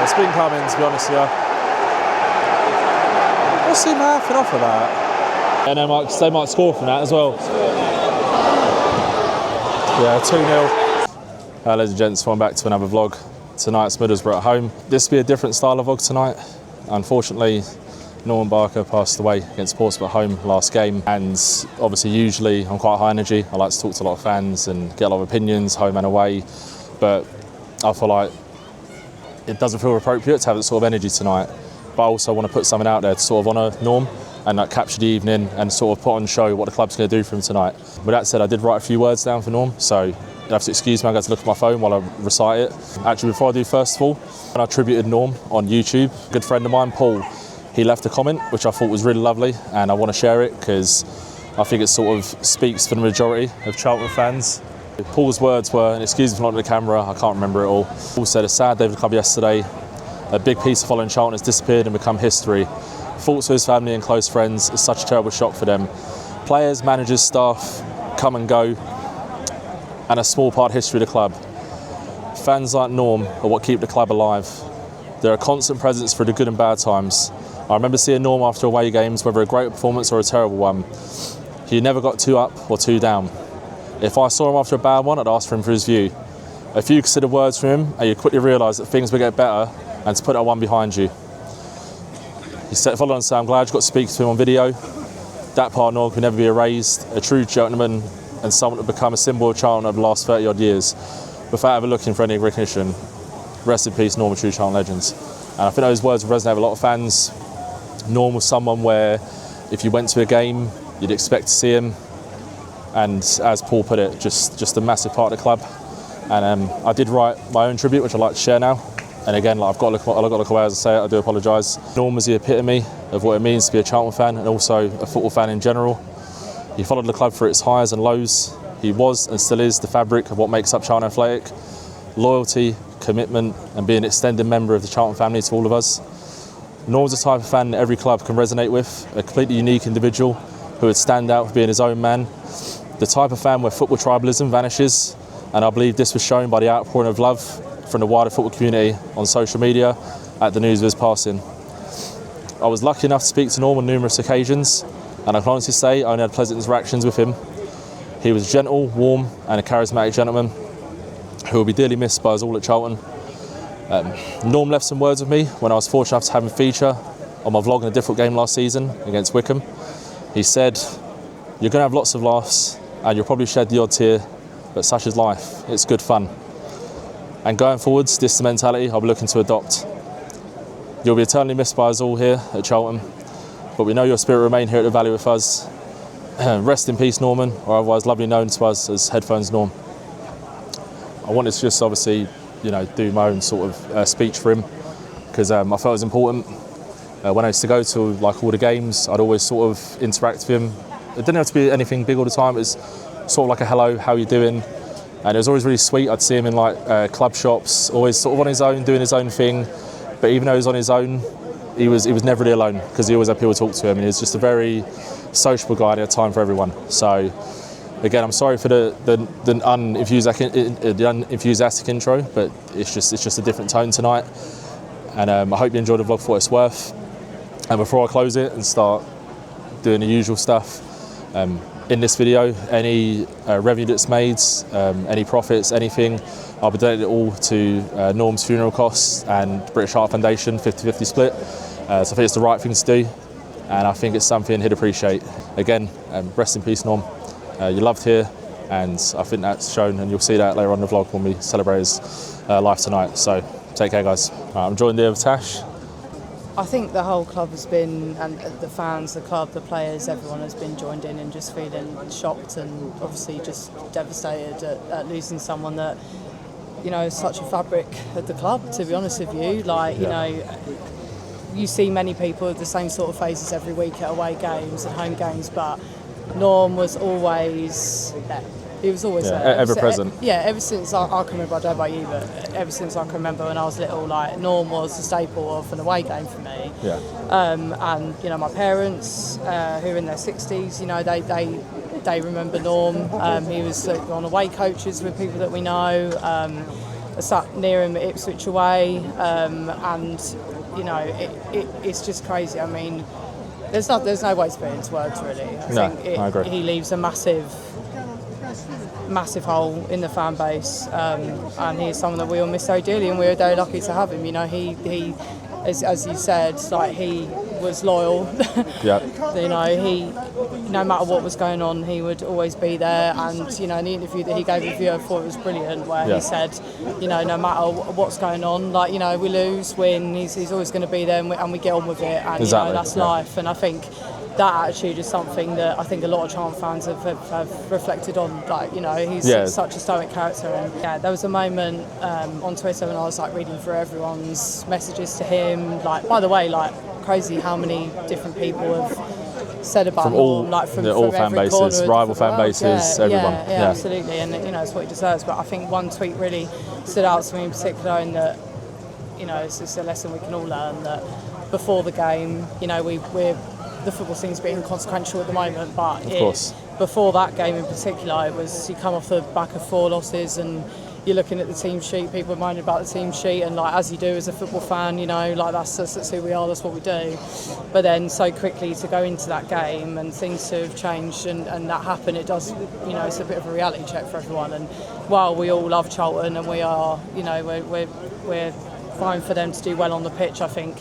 It's been coming, to be honest with you. What's he mouthing off of that? And they might score from that as well. Yeah, 2-0. Ladies and gents, welcome back to another vlog. Tonight's Middlesbrough at home. This will be a different style of vlog tonight. Unfortunately, Norman Barker passed away against Portsmouth at home last game, and obviously usually I'm quite high energy. I like to talk to a lot of fans and get a lot of opinions, home and away, but I feel like it doesn't feel appropriate to have that sort of energy tonight. But I also want to put something out there to sort of honour Norm and like capture the evening and sort of put on show what the club's going to do for him tonight. With that said, I did write a few words down for Norm, so you have to excuse me, I'm going to look at my phone while I recite it. Actually, before I do, first of all, when I attributed Norm on YouTube, a good friend of mine, Paul, he left a comment which I thought was really lovely, and I want to share it because I think it sort of speaks for the majority of Charlton fans. Paul's words were, and excuse me for not on the camera, I can't remember it all. Paul said, a sad day for the club yesterday. A big piece of following Charlton has disappeared and become history. Thoughts to his family and close friends. It's such a terrible shock for them. Players, managers, staff come and go, and a small part of history of the club. Fans like Norm are what keep the club alive. They're a constant presence through the good and bad times. I remember seeing Norm after away games, whether a great performance or a terrible one. He never got too up or too down. If I saw him after a bad one, I'd ask for him for his view. A few considered words from him, and you'd quickly realise that things would get better, and to put that one behind you. He said, followed on to say, I'm glad you got to speak to him on video. That part of Norm could never be erased. A true gentleman and someone to become a symbol of Charlton over the last 30 odd years, without ever looking for any recognition. Rest in peace, Norm, a true Charlton legends. And I think those words resonate with a lot of fans. Norm was someone where if you went to a game, you'd expect to see him. And as Paul put it, just a massive part of the club. And I did write my own tribute, which I'd like to share now. And again, I've got to look away as I say it, I do apologise. Norm was the epitome of what it means to be a Charlton fan and also a football fan in general. He followed the club for its highs and lows. He was and still is the fabric of what makes up Charlton Athletic. Loyalty, commitment and being an extended member of the Charlton family to all of us. Norm's the type of fan that every club can resonate with, a completely unique individual who would stand out for being his own man. The type of fan where football tribalism vanishes, and I believe this was shown by the outpouring of love from the wider football community on social media at the news of his passing. I was lucky enough to speak to Norm on numerous occasions, and I can honestly say I only had pleasant interactions with him. He was gentle, warm and a charismatic gentleman who will be dearly missed by us all at Charlton. Norm left some words with me when I was fortunate enough to have him feature on my vlog in a difficult game last season against Wycombe. He said, you're going to have lots of laughs and you'll probably shed the odd tear, but such is life, it's good fun. And going forwards, this is the mentality I'll be looking to adopt. You'll be eternally missed by us all here at Charlton, but we know your spirit will remain here at the Valley with us. Rest in peace, Norman, or otherwise lovely known to us as Headphones Norm. I wanted to just obviously, do my own sort of speech for him because I felt it was important. When I used to go to like all the games, I'd always sort of interact with him. It didn't have to be anything big all the time. It was sort of like a hello, how you doing? And it was always really sweet. I'd see him in like club shops, always sort of on his own, doing his own thing. But even though he was on his own, he was never really alone because he always had people to talk to him. And he was just a very sociable guy and he had time for everyone. So again, I'm sorry for the unenthusiastic intro, but it's just a different tone tonight. And I hope you enjoyed the vlog for what it's worth. And before I close it and start doing the usual stuff, in this video, any revenue that's made, any profits, anything, I'll be donating it all to Norm's funeral costs and British Heart Foundation, 50-50 split. So I think it's the right thing to do, and I think it's something he'd appreciate. Again, rest in peace, Norm. You're loved here, and I think that's shown, and you'll see that later on in the vlog when we celebrate his life tonight. So take care, guys. I'm joined here with Tash. I think the whole club has been, and the fans, the club, the players, everyone has been joined in and just feeling shocked and obviously just devastated at losing someone that, is such a fabric of the club, to be honest with you. You see many people with the same sort of faces every week at away games and home games, but Norm was always there. He was always there. Ever present. Ever since I can remember, I don't know about you, but ever since I can remember when I was little, Norm was the staple of an away game for me. Yeah. And my parents, who are in their 60s, they remember Norm. He was on away coaches with people that we know. I sat near him at Ipswich away, and you know, it's just crazy. I mean, there's no way to put it into words, really. I agree. He leaves a massive hole in the fan base, and he's someone that we all miss so dearly, and we were very lucky to have him. You know, he as you said, like, he was loyal. Yeah. You know, no matter what was going on, he would always be there. And you know, in the interview that he gave with you, I thought it was brilliant, where he said, you know, no matter what's going on, like, you know, we lose, win, he's always going to be there, and we get on with it, and exactly. You know, that's life. And I think that attitude is something that I think a lot of Charlton fans have reflected on. Like, you know, he's such a stoic character. And yeah, there was a moment on Twitter when I was like reading through everyone's messages to him. Like, by the way, like, crazy how many different people have said about from him, all, like from all fan every bases, rival fan world. bases, everyone. Yeah, absolutely. And you know, it's what he deserves. But I think one tweet really stood out to me in particular, in that, you know, it's just a lesson we can all learn, that before the game, you know, the football seems to be inconsequential at the moment, but of course, before that game in particular, it was, you come off the back of 4 losses and you're looking at the team sheet, people are moaning about the team sheet, and like, as you do as a football fan, you know, like that's who we are, that's what we do. But then so quickly to go into that game and things to have changed and that happen, it does, you know, it's a bit of a reality check for everyone. And while we all love Charlton and we are, you know, we're fine for them to do well on the pitch, I think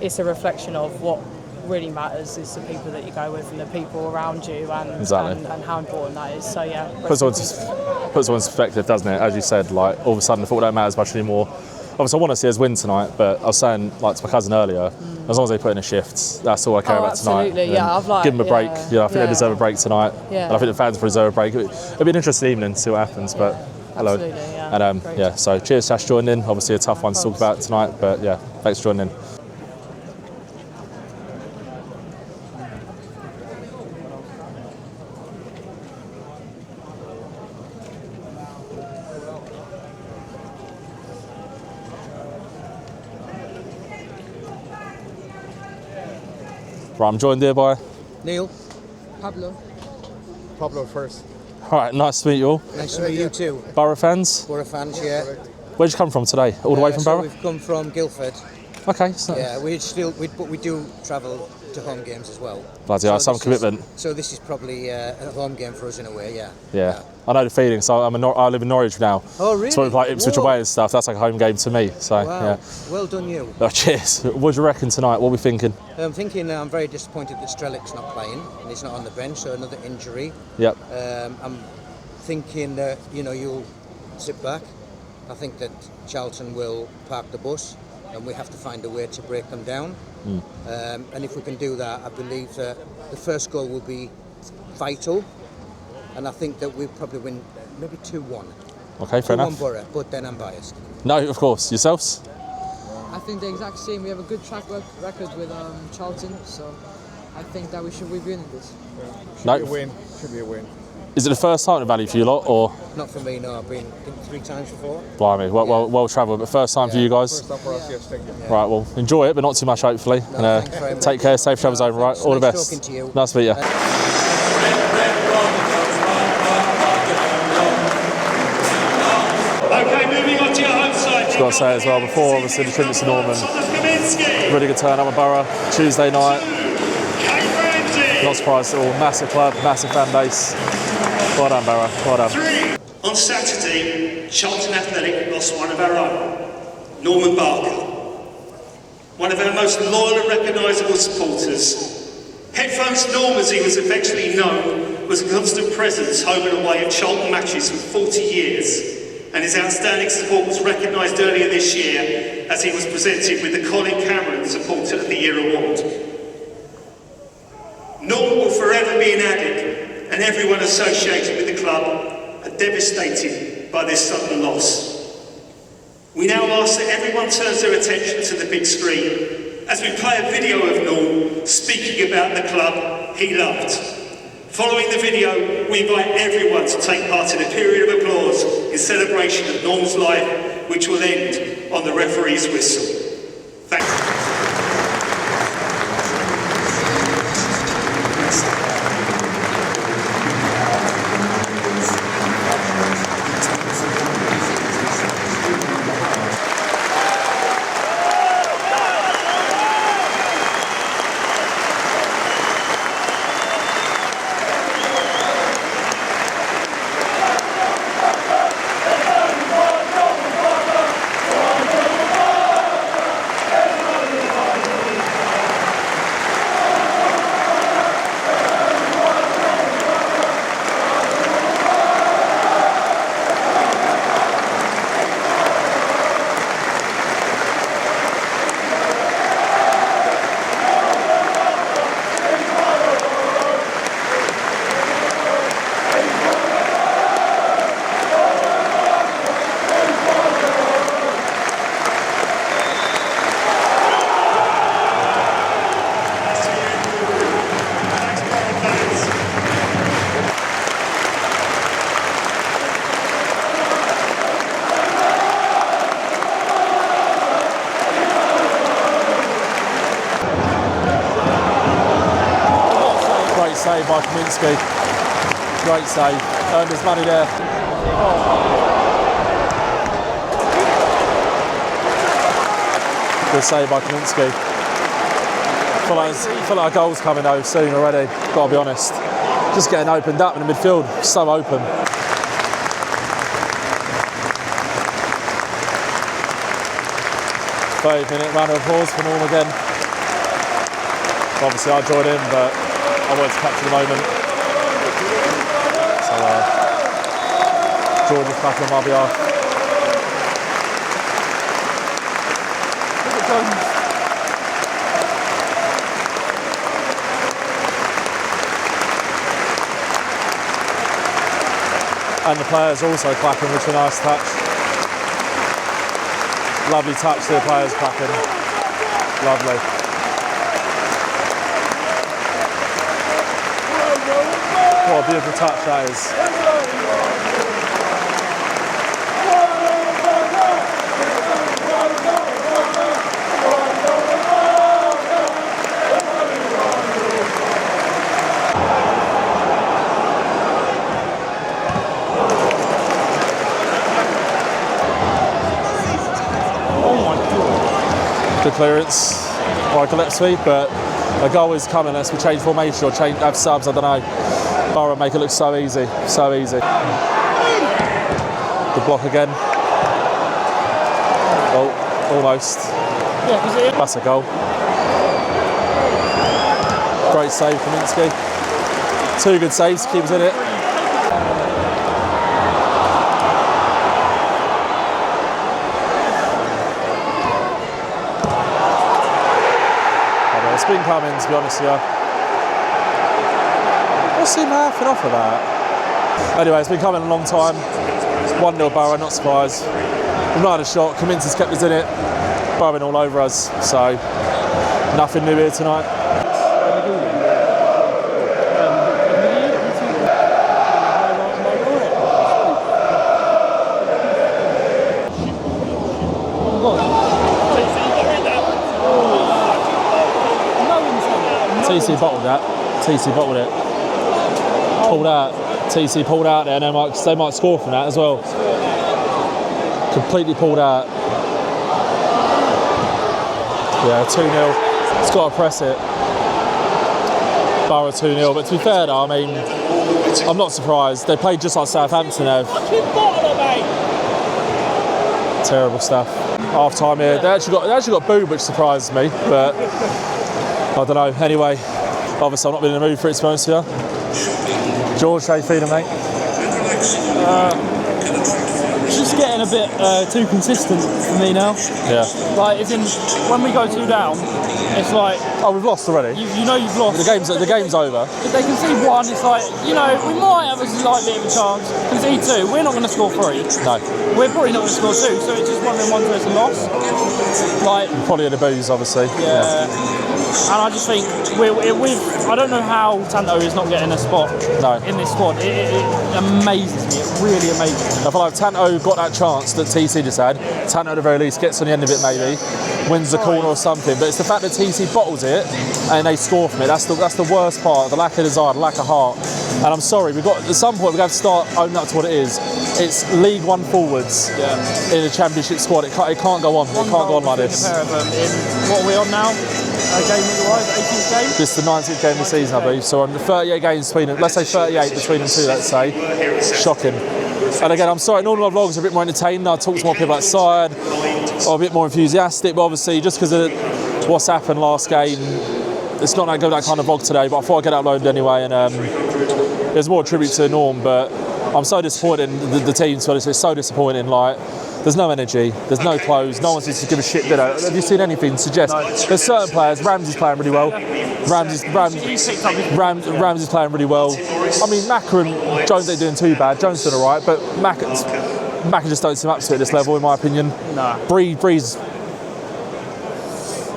it's a reflection of what really matters is the people that you go with and the people around you, and and how important that is. So yeah, puts someone in perspective, doesn't it? As you said, like, all of a sudden the football don't matter as much anymore. Obviously, I want to see us win tonight, but I was saying, like, to my cousin earlier, as long as they put in a shift, that's all I care about tonight. Absolutely, yeah. I've like, give them a break. Yeah, I think they deserve a break tonight. Yeah. And I think the fans deserve a break. It'll be an interesting evening to see what happens. But hello. Absolutely, yeah. And so cheers, Sash, joining in. Obviously, a tough one to talk about tonight, but yeah, thanks for joining in. Right, I'm joined here by Neil. Pablo first. All right, nice to meet you all. Nice to meet you too. Borough fans? Borough fans, yeah. Where'd you come from today? All the way from Borough? We've come from Guildford. Okay. So Yeah, but we do travel to home games as well. Bloody hell, some commitment. So this is probably a home game for us in a way, yeah. Yeah. I know the feeling. So I live in Norwich now. Oh, really? So like Ipswich away and stuff. That's like a home game to me. So Wow. yeah. Well done, you. Oh, cheers. What do you reckon tonight? What are we thinking? I'm thinking I'm very disappointed that Strelic's not playing and he's not on the bench, so another injury. Yep. I'm thinking that, you know, you'll sit back. I think that Charlton will park the bus and we have to find a way to break them down. And if we can do that, I believe that the first goal will be vital. And I think that we'll probably win maybe 2-1. Okay, fair 2-1 enough. Borough, but then I'm biased. No, of course. Yourselves? I think the exact same. We have a good track record with Charlton, so I think that we should be winning this. No. Should be a win. Is it the first time at Valley for you lot, or? Not for me, no. I've been 3 times before. Blimey, well travelled, but first time for you guys? First time for us, yes, thank you. Right, well, enjoy it, but not too much, hopefully. No, thanks very much. Take care, safe travels home, right? All the Nice best. talking to you. Nice to meet you. Okay, moving on to your home side. Just got to say as well, before obviously the tribute to Norman, really good turn up at Borough, Tuesday night. Not surprised at all, massive club, massive fan base. Well done, Borough, well done. On Saturday, Charlton Athletic lost one of our own, Norman Barker. One of our most loyal and recognisable supporters. Headphones Norm, as he was affectionately known, was a constant presence home and away at Charlton matches for 40 years. And his outstanding support was recognised earlier this year as he was presented with the Colin Cameron Supporter of the Year Award. Norm will forever be an addict, and everyone associated with the club are devastated by this sudden loss. We now ask that everyone turns their attention to the big screen as we play a video of Norm speaking about the club he loved. Following the video, we invite everyone to take part in a period of applause in celebration of Norm's life, which will end on the referee's whistle. Thank you. save by Kaminsky. Great save. Earned his money there. Good save by Kaminsky. Feel like a goal's coming though soon already, gotta be honest. Just getting opened up in the midfield, so open. Minute round of applause for Norm again. Obviously I joined in, but I wanted to capture the moment. So George is clapping on my behalf. And the players also clapping, which is a nice touch. Lovely touch to the players clapping. Lovely. What a beautiful touch that is. Good clearance by Gillespie, but a goal is coming unless we change formation or have subs, I don't know. Boro make it look so easy, so easy. Good block again. Oh, almost. That's a goal. Great save from Kaminsky. Two good saves, keeps in it. It's been coming, to be honest with you. What's he laughing off of that? Anyway, it's been coming a long time. 1-0 Boro, not surprised. We've not had a shot. Kaminsky's kept us in it. Boro all over us, so nothing new here tonight. TC bottled that. TC bottled it. Pulled out. TC pulled out there, and they might score from that as well. Completely pulled out. Yeah, 2-0. It's got to press it. Boro 2-0. But to be fair, though, I mean, I'm not surprised. They played just like Southampton have. Terrible stuff. Half time here. They actually got booed, which surprised me, but. I don't know. Anyway, obviously I'm not been in the mood for it, to be honest with you. George, how you feeling, mate? Just getting a bit too consistent for me now. Yeah. Like, when we go 2 down, it's like... Oh, we've lost already? You know you've lost. The game's over. If they concede 1, it's like, you know, we might have a slight bit of a chance. Concede 2, we're not going to score 3. No. We're probably not going to score 2, so it's just one of them ones where it's a loss. Like... Probably in the booze, obviously. Yeah. And I just think, I don't know how Tanto is not getting a spot in this squad. It amazes me. It really amazes me. I feel like if Tanto got that chance that TC just had, Tanto at the very least gets on the end of it maybe, wins the corner or something. But it's the fact that TC bottles it and they score from it. That's the worst part. The lack of desire, the lack of heart. And I'm sorry, at some point we've got to start owning up to what it is. It's League One forwards in a Championship squad. It can't go on. It can't go on like this. A pair of them in what are we on now? A game wise, 18th game? This is the 19th game of the season, I believe. So on the 38 games between them, let's say 38 between them two, let's say. Shocking. And again, I'm sorry, normally my vlogs are a bit more entertaining. I talk to more people outside, or a bit more enthusiastic, but obviously just because of what's happened last game, it's not that kind of vlog today, but I thought I'd get it uploaded anyway. And there's more tribute to Norm, but I'm so disappointed in the team, so it's so disappointing. Like, there's no energy, there's no clothes, no one seems to give a shit, have you seen anything suggest? There's certain players, Ramsey's playing really well. Ramsey's playing really well. I mean, Macca and Jones ain't doing too bad. Jones doing alright, but Macca just don't seem up to it at this level, in my opinion. No. Bree's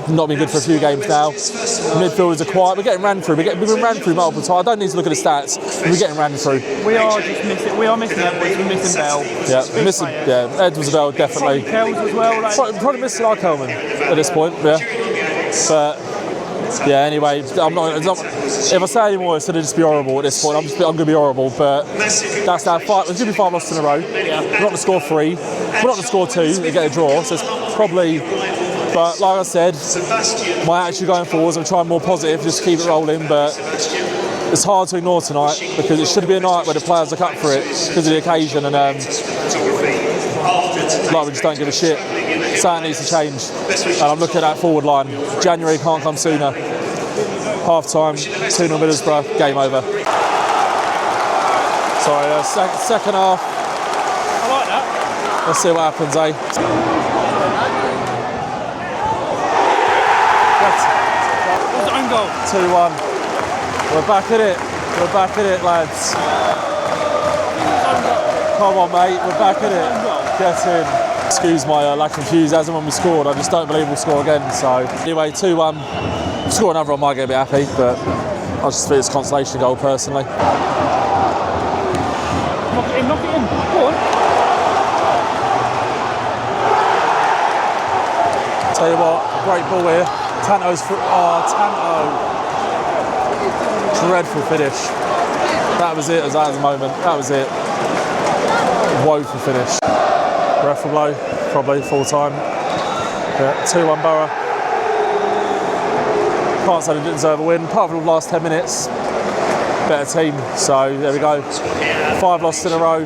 not been good for a few games now. Midfielders are quiet. We're getting ran through. We've been ran through multiple times. I don't need to look at the stats. We're getting ran through. We are missing Edwards. We're missing Bell. Yeah, missing. Yeah, Edwards Bell definitely. Kells as well. Probably missing our Coleman at this point. Yeah, but Yeah, anyway, if I say any more, it's going to just be horrible at this point. I'm going to be horrible, but that's that. It's going to be 5 losses in a row. We're not going to score 3. We're not going to score 2 and get a draw, so it's probably... But like I said, my attitude going forward is I'm trying more positive, just keep it rolling, but it's hard to ignore tonight because it should be a night where the players are cut for it because of the occasion, and like we just don't give a shit. Something needs to change, and I'm looking at that forward line. January can't come sooner. Half time, 2-0 Middlesbrough, game over. Sorry, second half. I like that. Let's see what happens, eh? What's the own goal? 2-1. We're back at it. We're back at it, lads. Come on, mate. We're back at it. Get in. Excuse my lack of enthusiasm when we scored. I just don't believe we'll score again. So anyway, 2-1. Score another, I might get a bit happy, but I just think it's a consolation goal personally. Knock it in, knock it in. Go on. Tell you what, great ball here. Tanto's for Tanto. Dreadful finish. That was it. That was the moment. That was it. Woeful finish. Ref will blow, probably full time. Yeah, 2-1 Boro. Can't say they didn't deserve a win, apart from the last 10 minutes. Better team, so there we go. 5 losses in a row.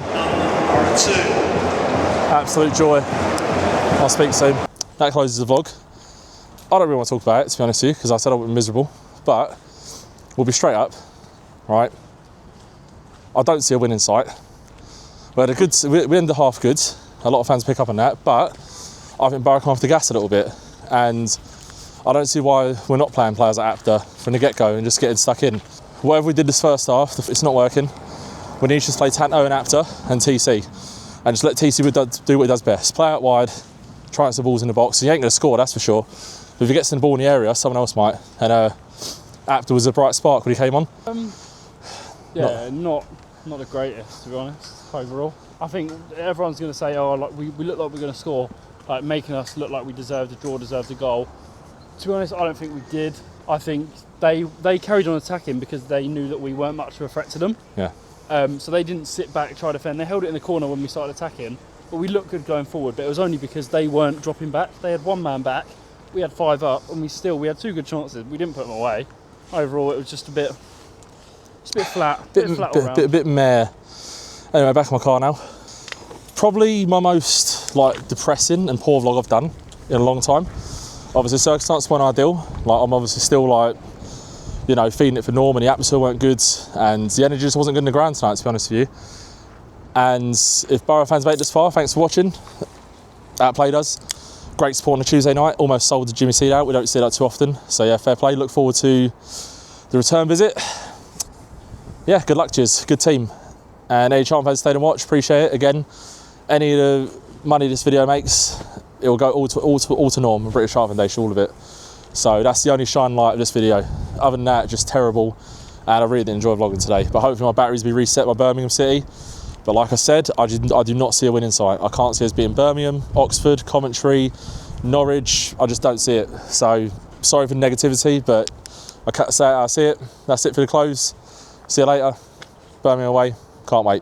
Absolute joy. I'll speak soon. That closes the vlog. I don't really want to talk about it, to be honest with you, because I said I would be miserable, but we'll be straight up, right? I don't see a win in sight. We ended the half good. A lot of fans pick up on that, but I think Boro come off the gas a little bit, and I don't see why we're not playing players like Apter from the get-go and just getting stuck in. Whatever we did this first half, it's not working. We need to just play Tanto and Apter and TC, and just let TC do what he does best. Play out wide, try and get some balls in the box. He ain't going to score, that's for sure. But if he gets in the ball in the area, someone else might. And Apter was a bright spark when he came on. Yeah, not the greatest, to be honest, overall. I think everyone's going to say, oh, like we look like we're going to score, like making us look like we deserved a draw, deserved a goal. To be honest, I don't think we did. I think they carried on attacking because they knew that we weren't much of a threat to them. Yeah. So they didn't sit back, try to defend. They held it in the corner when we started attacking, but we looked good going forward. But it was only because they weren't dropping back. They had 1 man back, we had 5 up, and we had 2 good chances. We didn't put them away. Overall, it was just a bit flat, all round. Bit meh. Anyway, back in my car now. Probably my most depressing and poor vlog I've done in a long time. Obviously, circumstances weren't ideal. I'm obviously still feeding it for Norm, and the atmosphere weren't good, and the energy just wasn't good in the ground tonight, to be honest with you. And if Boro fans made it this far, thanks for watching. Outplayed us. Great support on a Tuesday night. Almost sold the Jimmy Seed out. We don't see that too often. So yeah, fair play. Look forward to the return visit. Yeah, good luck to you. Good team. And any Charlton fans stayed and watched, appreciate it. Again, any of the money this video makes, it will go all to Norm and British Heart Foundation, all of it. So that's the only shine light of this video. Other than that, just terrible. And I really didn't enjoy vlogging today. But hopefully my batteries will be reset by Birmingham City. But like I said, I do not see a win in sight. I can't see us beating Birmingham, Oxford, Coventry, Norwich. I just don't see it. So sorry for the negativity, but I can't say I see it. That's it for the close. See you later. Birmingham away. Can't wait.